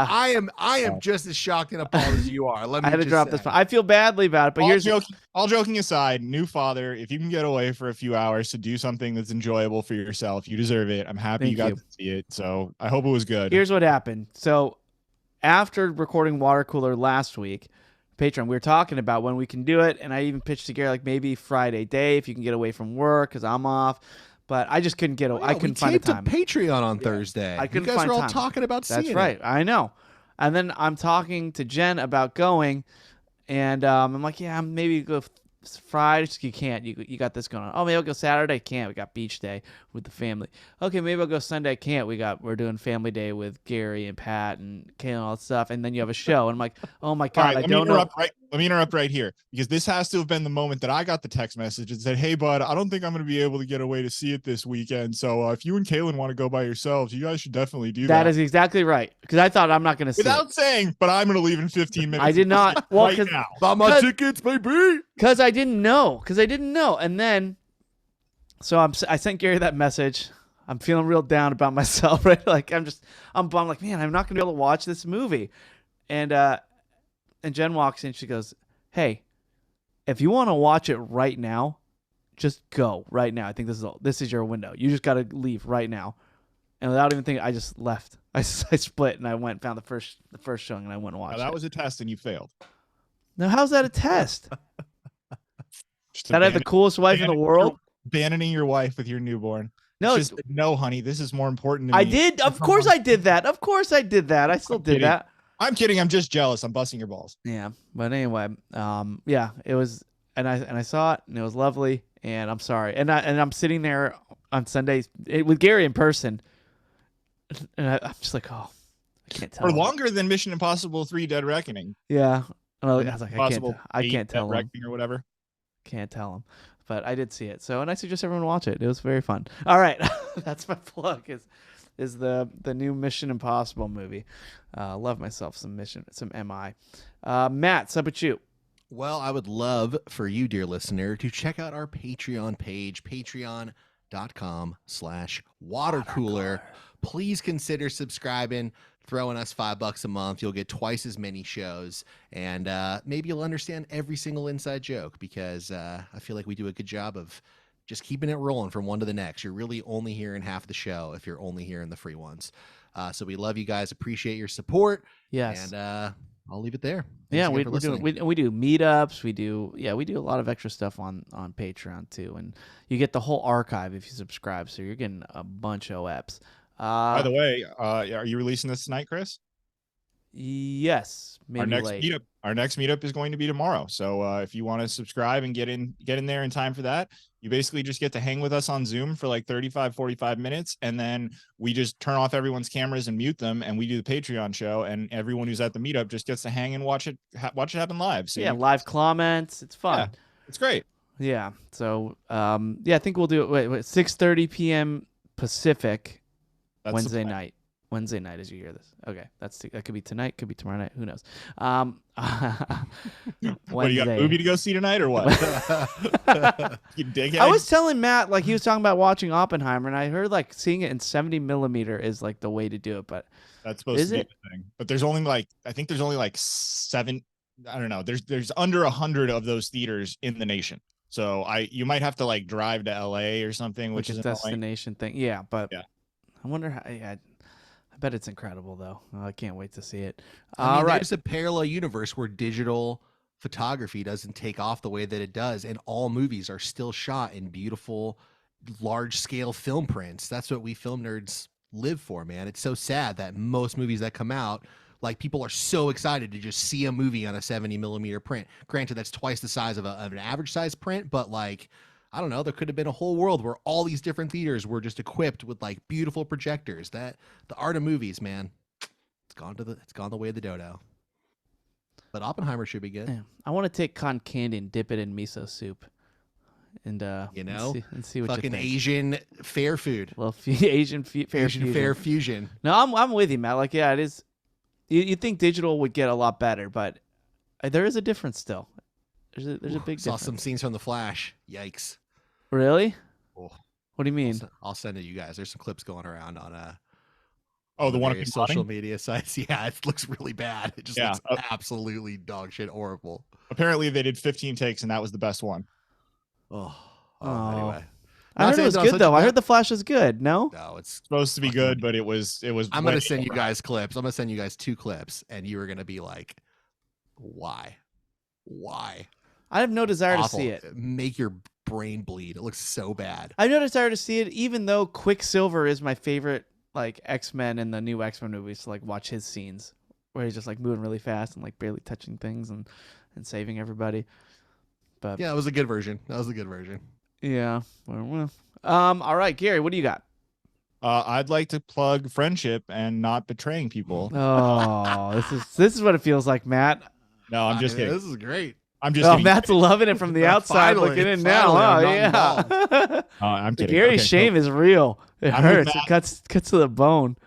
I am just as shocked and appalled as you are. Let me. I had to drop this. I feel badly about it, but all joking aside, new father, if you can get away for a few hours to do something that's enjoyable for yourself, you deserve it. I'm happy you got to see it. So I hope it was good. Here's what happened. So after recording Water Cooler last week, Patreon, we were talking about when we can do it, and I even pitched to Gary like maybe Friday day if you can get away from work because I'm off. But I just couldn't get. I couldn't find the time. We taped a Patreon on Thursday. I couldn't you guys find were all time. Talking about seeing That's right. It. I know. And then I'm talking to Jen about going, and I'm like, yeah, maybe go Friday. You can't. You got this going on. Oh, maybe I'll go Saturday. Can't. We got beach day with the family. Okay, maybe I'll go Sunday. Can't. We're doing family day with Gary and Pat and Kayla and all that stuff. And then you have a show. And I'm like, oh my God, I don't know. Let me interrupt right here because this has to have been the moment that I got the text message and said, hey, bud, I don't think I'm going to be able to get away to see it this weekend. So if you and Kaylin want to go by yourselves, you guys should definitely do that. That is exactly right. Because I thought I'm not going to see Without saying, but I'm going to leave in 15 minutes. I did not. Well, right now. Buy my tickets, baby. Because I didn't know. And then, so I sent Gary that message. I'm feeling real down about myself, right? Like I'm bummed. Like, man, I'm not going to be able to watch this movie. And Jen walks in. She goes, hey, if you want to watch it right now, just go right now. I think this is your window. You just got to leave right now. And without even thinking, I just left. I split and I went and found the first showing and I went and watched it. That was a test and you failed. Now, how's that a test? That I have the coolest wife in the world? Abandoning your wife with your newborn. No, no, honey, this is more important to me. I did. Of course I did that. I still did that. I'm kidding. I'm just jealous. I'm busting your balls. Yeah, but anyway, yeah, it was, and I saw it, and it was lovely. And I'm sorry, and I'm sitting there on Sundays with Gary in person, and I'm just like, oh, I can't tell For him. longer than Mission Impossible 3: Dead Reckoning. Yeah, I was like, I can't tell him. Reckoning or whatever. Can't tell him, but I did see it. So, and I suggest everyone watch it. It was very fun. All right, that's my plug. Is the new Mission Impossible movie. Love myself some MI. Matt, sub at you. Well, I would love for you, dear listener, to check out our Patreon page, patreon.com/watercooler. Please consider subscribing, throwing us $5 a month. You'll get twice as many shows, and maybe you'll understand every single inside joke, because I feel like we do a good job of just keeping it rolling from one to the next. You're really only hearing half the show if you're only hearing the free ones. So we love you guys. Appreciate your support. Yes. And I'll leave it there. Yeah, Thanks we again for do listening. we do meetups. We do a lot of extra stuff on Patreon too, and you get the whole archive if you subscribe. So you're getting a bunch of eps. By the way, are you releasing this tonight, Chris? Yes, maybe Our next meetup is going to be tomorrow. So if you want to subscribe and get in there in time for that, you basically just get to hang with us on Zoom for like 35-45 minutes, and then we just turn off everyone's cameras and mute them, and we do the Patreon show, and everyone who's at the meetup just gets to hang and watch it happen live. So yeah, live comments. It's fun. Yeah, it's great. Yeah. So I think we'll do it 6:30 p.m. Pacific. That's Wednesday night as you hear this. Okay, that could be tonight, could be tomorrow night, who knows. What, you got a movie to go see tonight or what? You dickhead. I was telling Matt, like, he was talking about watching Oppenheimer, and I heard like seeing it in 70 millimeter is like the way to do it, but that's supposed to be the thing. But there's only like, I think there's only like 7, I don't know, there's under 100 of those theaters in the nation. So you might have to like drive to LA or something, which is a destination thing. Yeah, but yeah. I wonder how. I bet it's incredible, though. I can't wait to see it. I mean, there's a parallel universe where digital photography doesn't take off the way that it does, and all movies are still shot in beautiful, large-scale film prints. That's what we film nerds live for, man. It's so sad that most movies that come out, like, people are so excited to just see a movie on a 70 millimeter print. Granted, that's twice the size of an average size print, but like, I don't know, there could have been a whole world where all these different theaters were just equipped with like beautiful projectors. That the art of movies, man, it's gone the way of the dodo. But Oppenheimer should be good. Yeah. I want to take cotton candy and dip it in miso soup, and and see what fucking you think. Asian fair food. Well, Asian fair fusion. No, I'm with you, Matt. Like, yeah, it is. You think digital would get a lot better, but there is a difference still. There's a big difference. Saw some scenes from The Flash. Yikes. Really? Oh. What do you mean? I'll send it to you guys. There's some clips going around on the one of social media sites. Yeah, it looks really bad. It just looks absolutely dog shit horrible. Apparently they did 15 takes and that was the best one. Anyway. I heard it was good though. I heard The Flash is good. No, it's supposed to be good, but it was. I'm gonna send you guys clips. I'm gonna send you guys 2 clips, and you are gonna be like, "Why? I have no desire to see it. Make your brain bleed. It looks so bad. I have no desire to see it, even though Quicksilver is my favorite, like, X-Men in the new X-Men movies. To like watch his scenes where he's just like moving really fast and like barely touching things and saving everybody. But yeah, it was a good version. That was a good version. Yeah. Well. All right, Gary, what do you got? I'd like to plug friendship and not betraying people. Oh, this is what it feels like, Matt. No, I'm just kidding. This is great. I'm just kidding. Matt's loving it from the outside, looking in now. Oh, yeah. I'm kidding. Gary's shame is real. It hurts. It cuts to the bone.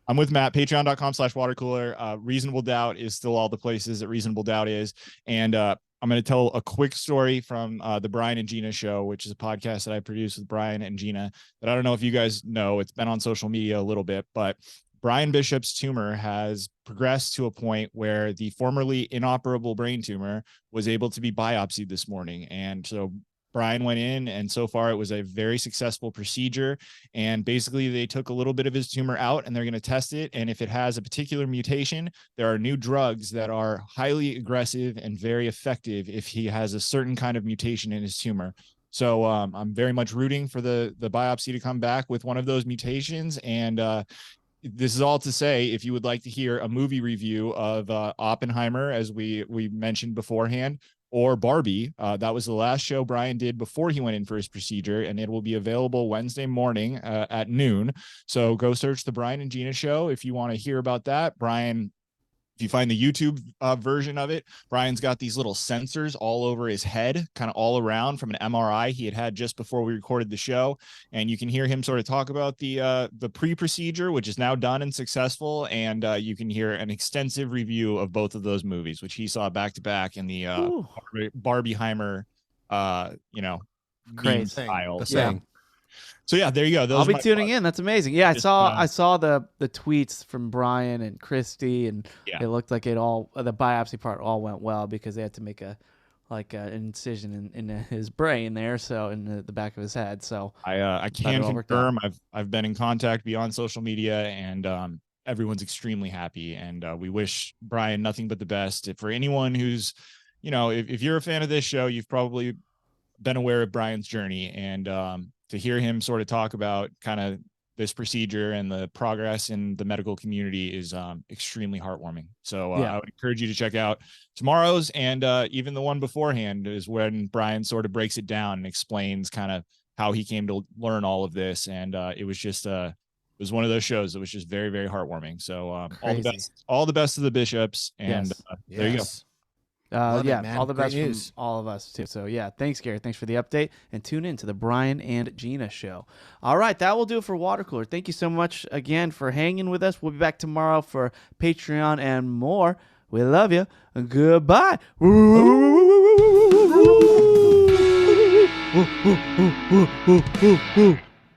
I'm with Matt. Patreon.com/watercooler. Reasonable Doubt is still all the places that Reasonable Doubt is. And I'm going to tell a quick story from the Brian and Gina show, which is a podcast that I produce with Brian and Gina that I don't know if you guys know. It's been on social media a little bit, but Brian Bishop's tumor has progressed to a point where the formerly inoperable brain tumor was able to be biopsied this morning. And so Brian went in, and so far it was a very successful procedure. And basically they took a little bit of his tumor out and they're going to test it. And if it has a particular mutation, there are new drugs that are highly aggressive and very effective if he has a certain kind of mutation in his tumor. So I'm very much rooting for the biopsy to come back with one of those mutations. And this is all to say, if you would like to hear a movie review of Oppenheimer, as we mentioned beforehand, or Barbie, that was the last show Brian did before he went in for his procedure, and it will be available Wednesday morning at noon. So go search the Brian and Gina show if you want to hear about that. Brian, if you find the YouTube version of it, Brian's got these little sensors all over his head, kind of all around from an MRI he had just before we recorded the show. And you can hear him sort of talk about the pre-procedure, which is now done and successful. And you can hear an extensive review of both of those movies, which he saw back to back in the Barbieheimer, Crazy meme style. The thing. So yeah, there you go. Those I'll be tuning in. That's amazing. Yeah, I saw the tweets from Brian and Christy, and it looked like the biopsy part all went well because they had to make an incision in his brain there, so in the back of his head. So I can confirm I've been in contact beyond social media, and everyone's extremely happy, and we wish Brian nothing but the best. For anyone who's, if you're a fan of this show, you've probably been aware of Brian's journey, and to hear him sort of talk about kind of this procedure and the progress in the medical community is extremely heartwarming. So I would encourage you to check out tomorrow's, and even the one beforehand is when Brian sort of breaks it down and explains kind of how he came to learn all of this. And it was just it was one of those shows that was just very, very heartwarming. So all the best to the Bishops, and there you go. Love it, man. All the best news from all of us too. So thanks, Gary. Thanks for the update, and tune in to the Brian and Gina show. All right, that will do it for Water Cooler. Thank you so much again for hanging with us. We'll be back tomorrow for Patreon and more. We love you. Goodbye.